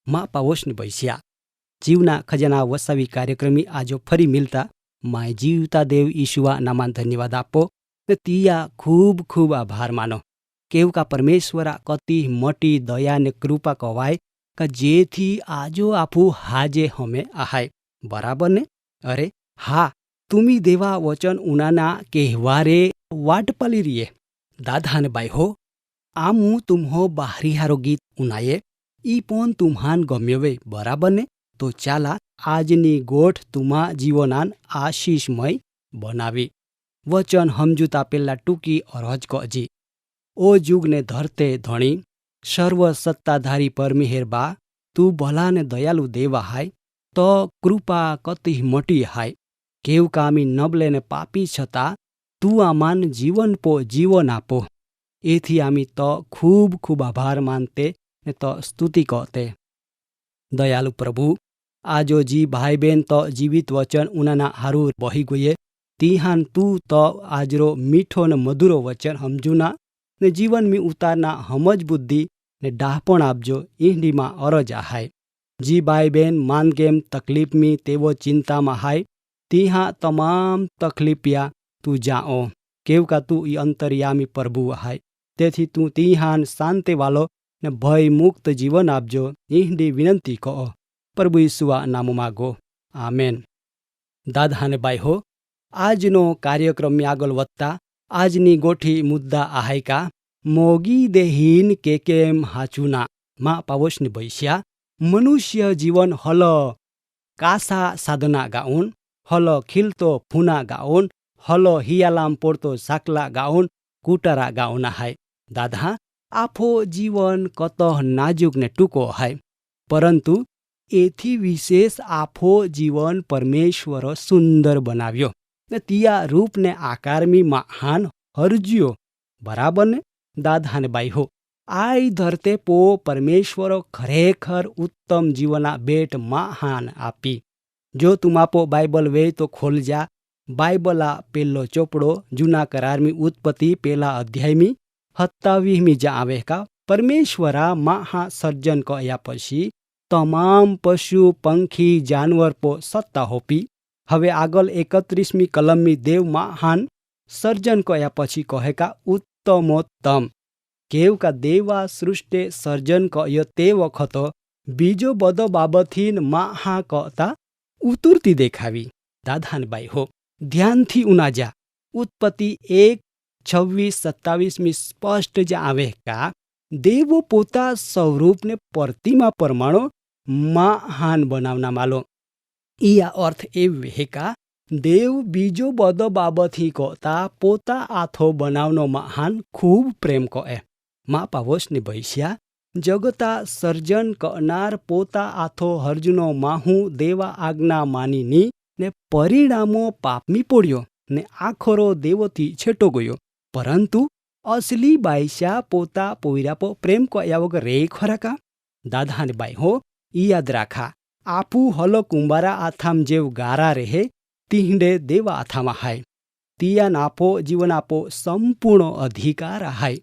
માં પાવોશની પૈસ્યા જીવના ખજાના વસાવી કાર્યક્રમી આજો ફરી મિલતા માય જીવતા દેવ ઈશુવા નામાન ધન્યવાદ આપો ને તિયા ખૂબ ખૂબ આભાર માનો કેવું કા પરમેશ્વરા કતિ મોટી દયા ને કૃપા કવાય કે જેથી આજો આપું હાજે હમે આહાય બરાબર ને અરે હા તુમી દેવા વચન ઉનાના કહેવારે વાટ પલી રીએ દાદા ને બાઈ હો આમ હું તુમ્હો બાહરી હારો ગીત ઉનાયે ઈ પણ તુમ્હાન ગમ્યો વે બરાબર ને તો ચાલા આજની ગોઠ તુમા જીવનાન આશીષમય બનાવી વચન હમજુતા પેલા ટૂંકી અરજ કજી ઓ જુગને ધરતે ધણી સર્વ સત્તાધારી પરમિહેરબા તું ભલાને દયાલુ દેવા હાય તો કૃપા કતિ મોટી હાય કેવું કામી નબલે ને પાપી છતાં તું આમાન જીવન પો જીવન આપો એથી આમી તો ખૂબ ખૂબ આભાર માનતે ને તો સ્તુતિ કહતે દયાલુ પ્રભુ આજો જી ભાઈ બેન તો જીવિત વચન ઉનાના હારું બહી ગયે તિહાન તું તો આજરો મીઠો ને મધુરો વચન સમજુના ને જીવનમી ઉતારના હમજ બુદ્ધિ ને ડાહપણ આપજો ઈંડીમાં અરજ આહાય જી ભાઈ બેન માન કેમ તકલીફમી તેવો ચિંતામાં હાય તિહા તમામ તકલીફિયા તું જાઓ કેવકા તું ઈ અંતર્યામી પ્રભુ હાય તેથી તું તિહાન શાંતિ વાલો ને ભય મુક્ત જીવન આપજો ઈંડી વિનંતી કહો પ્રભુ ઈસુઆ નામ માગો આમેન દાદાને બાઈ હો આજનો કાર્યક્રમ આગળ વધતા આજની ગોઠી મુદ્દા આહાયકા મોગી દેહીન કેમ હાચુના માં પાવોશની બૈસ્યા મનુષ્ય જીવન હલ કાસા સાધના ગાઉન હલ ખીલતો ફૂના ગાઉન હલ હિયાલામ પોડતો સાકલા ગાઉન કુટરા ગાઉના હાય દાદા આફો જીવન કતઃ નાજુક ને ટૂંકો હાય પરંતુ એથી વિશેષ આફો જીવન પરમેશ્વર સુંદર બનાવ્યો ને તિયા રૂપને આકારમી મહાન હરજ્યો બરાબર ને દાદાને બાઈ હો આઈ ધરતે પો પરમેશ્વરો ખરેખર ઉત્તમ જીવના બેટ મહાન આપી જો તું માપો બાઇબલ વે તો ખોલજા બાઇબલા પહેલો ચોપડો જૂના કરારમી ઉત્પત્તિ પહેલા અધ્યાયમી 27મી જ્યાં આવે કા પરમેશ્વરા મહાસર્જન કહ્યા પછી તમામ પશુ પંખી જાનવર પો સત્તા હોપી. હવે આગળ 31મી કલમની દેવ મહાન સર્જન કહ્યા પછી કહે કા ઉત્તમોત્તમ. કેવ કા દેવા સૃષ્ટિ સર્જન કહ્યો તે વખત બીજો બધો બાબતથી મહા કહતા ઉતરતી દેખાવી. દાદાનબાઈ હો ધ્યાનથી ઉનાજા ઉત્પત્તિ 1:26-27 સ્પષ્ટ જ આવે કા દેવો પોતા સ્વરૂપને પ્રતિમા પરમાણો મહાન બનાવના માલો. ઈ આ અર્થ એ વેકા દેવ બીજો બધો બાબતથી કહતા પોતા આથો બનાવનો મહાન ખૂબ પ્રેમ કહે. મા પાવોશની ભૈસ્યા જગતા સર્જન કરનાર પોતા આથો હર્જનો માહુ દેવા આજ્ઞા માનીની ને પરિણામો પાપમી પડ્યો ને આખરો દેવોથી છેટો ગયો. પરંતુ અસલી બાઈશા પોતા પોયરાપો પ્રેમ કયા વગર રે ખરા કા? દાદાને બાઈ હો ઈ યાદ રાખા આપુ હલો કુંબારા આથામ જેવ ગારા રહે તીંડે દેવા આથામાં હાય. તિયાન આપો જીવન આપો સંપૂર્ણ અધિકાર હાય.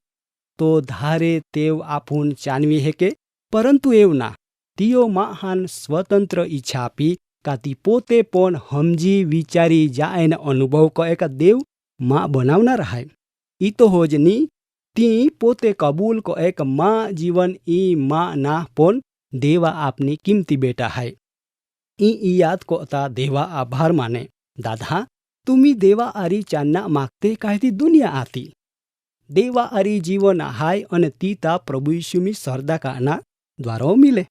તો ધારે તેવ આપૂન ચાનવી હે કે પરંતુ એવું ના તિયો મહાન સ્વતંત્ર ઈચ્છા આપી કાતી પોતે પણ સમજી વિચારી જાય ને અનુભવ કહે કા દેવ માં બનાવનાર હાય. ઈ તો હોજની તી પોતે કબૂલ કહે કે માં જીવન ઈ માં ના પણ દેવા આપની કિંમતી બેટા હાય. ઈ યાદ કહતા દેવા આભાર માને. દાદા તુમી દેવા આરી ચાંદના માગતે કાયથી દુનિયા આતી. દેવા આરી જીવન હાય અને તીતા પ્રભુ ઈશુમી સરદાકાના દ્વારો મિલે.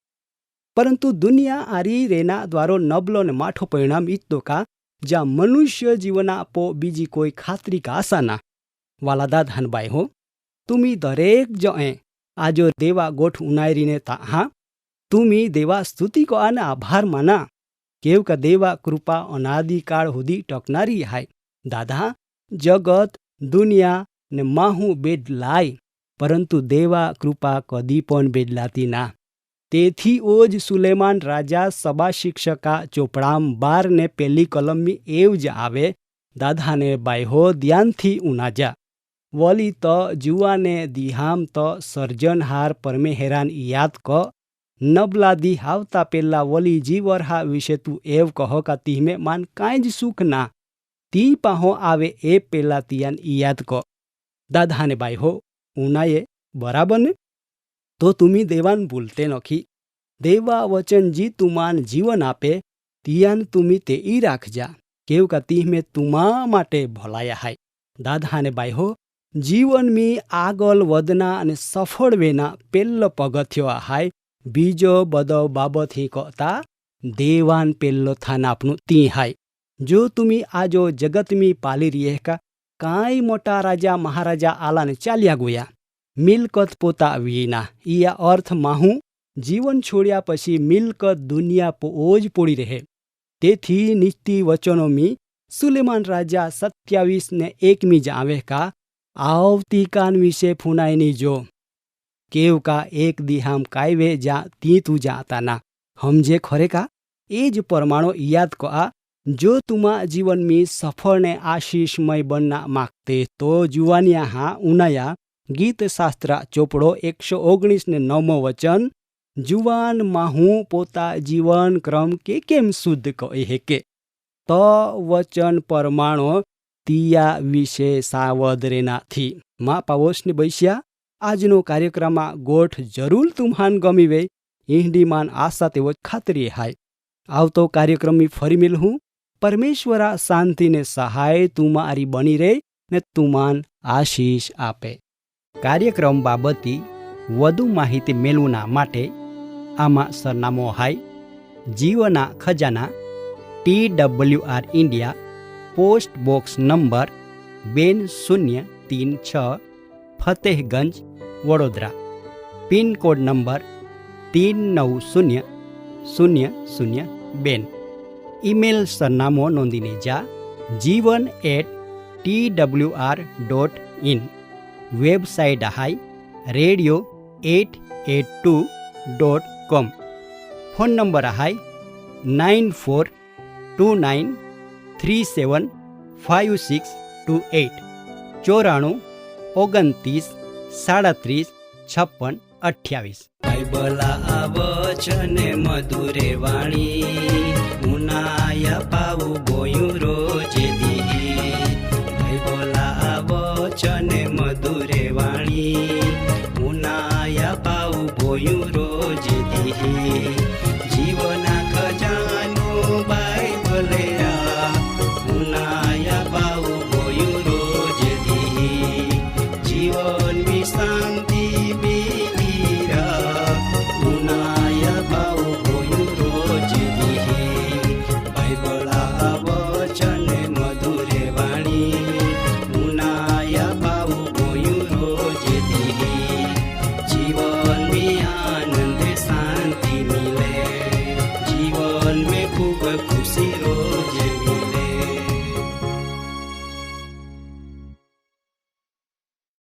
પરંતુ દુનિયા આરી રેના દ્વારો નબલો ને માઠો પરિણામ ઈતો કા જ્યાં મનુષ્ય જીવન આપો બીજી કોઈ ખાતરી કા આશા ના. વાલા દાદાનબાઈ હો તુમી દરેક જએ આજો દેવા ગોઠ ઉનારીને હા તુમી દેવા સ્તુતિ કો આને આભાર માના. કેવ કા દેવા કૃપા અનાદિકાળ સુધી ટકનારી હાય. દાદા જગત દુનિયા ને માહું બેદલાય પરંતુ દેવા કૃપા કદી પણ બેદલાતી ના. તેથી ઓજ સુલેમાન રાજા સભા શિક્ષકા ચોપડામ 12 ને પહેલી કલમની એવ જ આવે. દાદાને બાઈ હો ધ્યાનથી ઉનાજા વલી તો જુવાને દિહામ તો સર્જનહાર પરમે હેરાન યાદ ક નબલાદી હાવતા પેલા વલી જીવરહા વિશે તું એવ કહો કા તીમે માન કાંઈ જ સુખ ના તી પાહો આવે એ પેલા તિયાન યાદ ક. દાદાને બાઈ હો ઉનાએ બરાબર ને? તો તુમી દેવાન ભૂલતે નખી. દેવા વચન જી તુમાન જીવન આપે તિયાન તુમી તે ઈ રાખજા. કેવ કા તીમે તુમા માટે ભલાયા હાય. દાદાને બાઈ હો જીવન મી આગળ વધના અને સફળ વેના પેલ્લો પગથિયો હાય. બીજો બધો બાબત હી કહતા દેવાન પેલ્લો થાન આપનું તી હાય. જો તુમી આજો જગતમી પાલી રીએ કા કાંઈ મોટા રાજા મહારાજા આલાને ચાલ્યા ગયા મિલકત પોતા વિના. ઈ અર્થ માહું જીવન છોડ્યા પછી મિલકત દુનિયા પોજ પોડી રહે. તેથી નીતિ વચનો મી સુલેમાન રાજા 27 ને 1 જ આવે કા આવતીકાન વિશે ફુનાઈની જો. કેવ કા એક દિહામ કાયવે જા તી તું જાતા ના સમજે ખરે કા? એ જ પરમાણો યાદ કો આ જો તુમા જીવન મી સફળ ને આશીષમય બનના માગતે તો જુવાનિયા હા ઉનાયા ગીત શાસ્ત્ર ચોપડો 119 ને 9 વચન જુવાન માહું પોતા જીવન ક્રમ કે કેમ શુદ્ધ કહે હે કે તો વચન પરમાણો તિયા વિશે સાવધ રેનાથી. મા પાવોશની બૈસ્યા આજનો કાર્યક્રમમાં ગોઠ જરૂર તુમ્હાન ગમી વે ઈંડીમાન આશા તેવો ખાતરી હાય. આવતો કાર્યક્રમની ફરી મિલહું. પરમેશ્વરા શાંતિને સહાય તુમારી બની રહે ને તુમાન આશીષ આપે. કાર્યક્રમ બાબતી વધુ માહિતી મેળવના માટે આમાં સરનામો હાય જીવના ખજાના TWR India post box number 2036 Fatehganj Vadodara pincode number 390002. Email સરનામો નોંધીને જા jivan@twr.in. વેબસાઇટ હાય radio882.com. ફોન નંબર હાય 942937 5628 94 29 37 56 28. બાઇબલા વચન મધુરે વાણી ઉનાયા પાવું ગોયું રોજે દી